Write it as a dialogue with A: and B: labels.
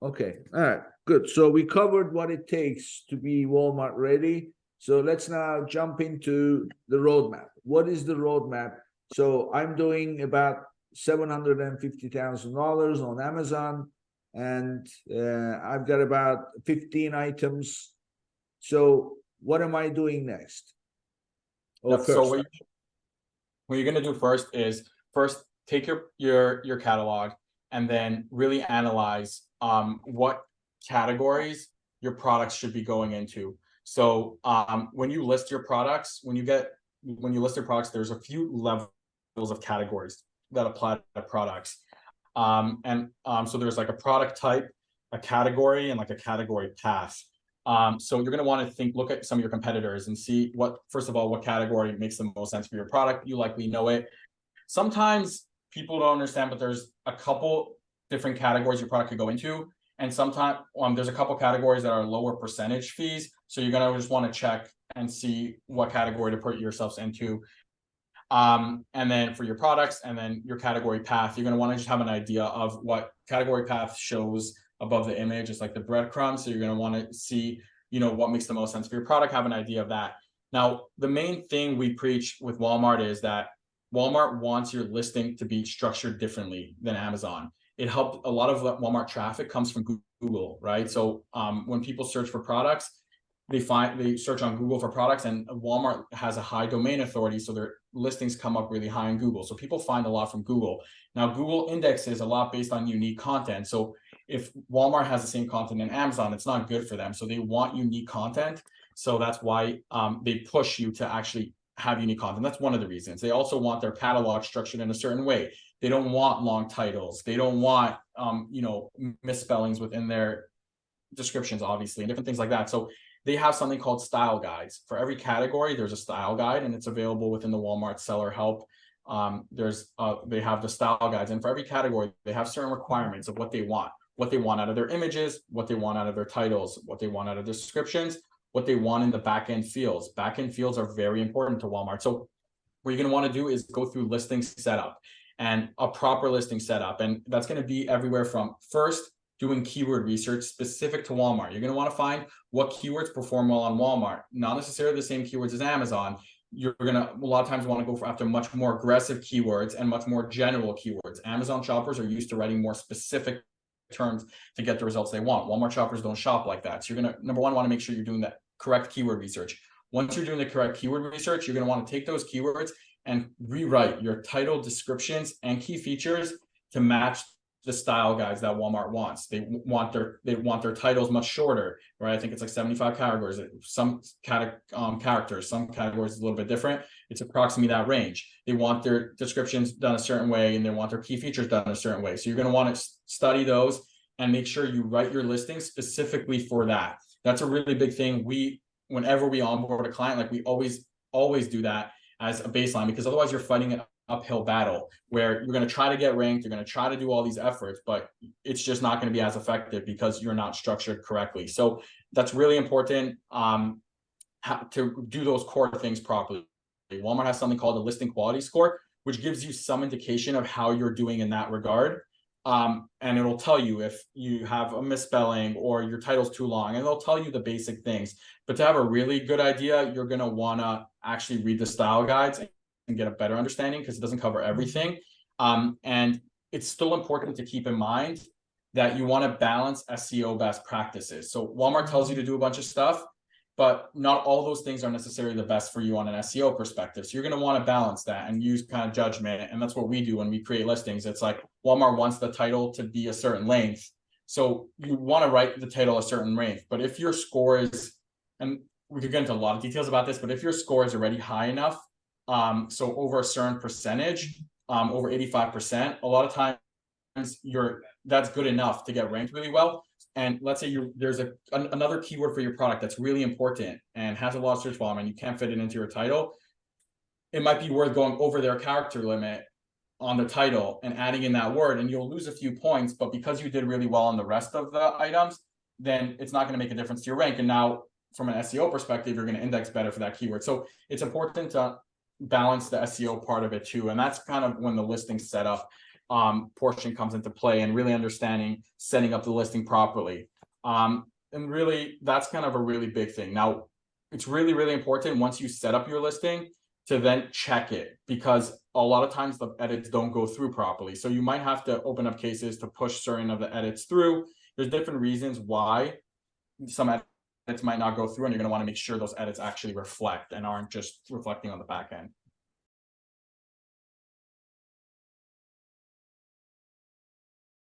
A: Okay, all right, good. So we covered what it takes to be Walmart ready. So let's now jump into the roadmap. What is the roadmap? So I'm doing about $750,000 on Amazon, and I've got about 15 items. So what am I doing next? Or
B: Yep. So
A: first?
B: what you're gonna do first is first take your catalog and then really analyze what categories your products should be going into. So when you list your products, when you list your products, there's a few levels of categories that apply to products. So there's like a product type, a category, and like a category path. So you're going to want to look at some of your competitors and see first of all, what category makes the most sense for your product. You likely know it. Sometimes people don't understand, but there's a couple different categories your product could go into. And sometimes there's a couple categories that are lower percentage fees. So you're going to just want to check and see what category to put yourselves into. And then for your products and then your category path, you're going to want to just have an idea of what category path shows above the image. It's like the breadcrumbs. So you're going to want to see, what makes the most sense for your product, have an idea of that. Now, the main thing we preach with Walmart is that Walmart wants your listing to be structured differently than Amazon. It helped a lot of Walmart traffic comes from Google, right? So when people search for products, they search on Google for products, and Walmart has a high domain authority, so their listings come up really high in Google. So people find a lot from Google. Now, Google indexes a lot based on unique content. So if Walmart has the same content in Amazon, it's not good for them. So they want unique content. So that's why they push you to actually have unique content. That's one of the reasons. They also want their catalog structured in a certain way. They don't want long titles. They don't want misspellings within their descriptions, obviously, and different things like that. So they have something called style guides. For every category, there's a style guide, and it's available within the Walmart Seller Help. They have the style guides, and for every category, they have certain requirements of what they want out of their images, what they want out of their titles, what they want out of their descriptions, what they want in the back-end fields. Back-end fields are very important to Walmart. So what you're going to want to do is go through listing setup and a proper listing setup. And that's going to be everywhere from first doing keyword research specific to Walmart. You're going to want to find what keywords perform well on Walmart, not necessarily the same keywords as Amazon. You're going to a lot of times want to go after much more aggressive keywords and much more general keywords. Amazon shoppers are used to writing more specific terms to get the results they want. Walmart shoppers don't shop like that. So you're going to, number one, want to make sure you're doing that correct keyword research. Once you're doing the correct keyword research, you're going to want to take those keywords and rewrite your title, descriptions, and key features to match the style guides that Walmart wants. They want their titles much shorter, right? I think it's like 75 categories. Some characters, some categories is a little bit different. It's approximately that range. They want their descriptions done a certain way, and they want their key features done a certain way. So you're going to want to study those and make sure you write your listing specifically for that. That's a really big thing. Whenever we onboard a client, like we always do that as a baseline, because otherwise you're fighting an uphill battle where you're going to try to get ranked, you're going to try to do all these efforts, but it's just not going to be as effective because you're not structured correctly. So that's really important to do those core things properly. Walmart has something called a listing quality score, which gives you some indication of how you're doing in that regard. And it'll tell you if you have a misspelling or your title's too long, and it'll tell you the basic things. But to have a really good idea, you're going to want to actually read the style guides and get a better understanding, because it doesn't cover everything. And it's still important to keep in mind that you want to balance SEO best practices. So Walmart tells you to do a bunch of stuff, but not all those things are necessarily the best for you on an SEO perspective. So you're going to want to balance that and use kind of judgment. And that's what we do when we create listings. It's like Walmart wants the title to be a certain length. So you want to write the title a certain length. But if your score is, and we could get into a lot of details about this, but if your score is already high enough, so over a certain percentage, over 85%, a lot of times that's good enough to get ranked really well. And let's say there's another keyword for your product that's really important and has a lot of search volume, and you can't fit it into your title. It might be worth going over their character limit on the title and adding in that word, and you'll lose a few points, but because you did really well on the rest of the items, then it's not going to make a difference to your rank. And now from an SEO perspective, you're going to index better for that keyword. So it's important to balance the SEO part of it too. And that's kind of when the listing's set up. portion comes into play, and really understanding setting up the listing properly. And really, that's kind of a really big thing. Now, it's really, really important once you set up your listing to then check it, because a lot of times the edits don't go through properly. So you might have to open up cases to push certain of the edits through. There's different reasons why some edits might not go through, and you're going to want to make sure those edits actually reflect and aren't just reflecting on the back end.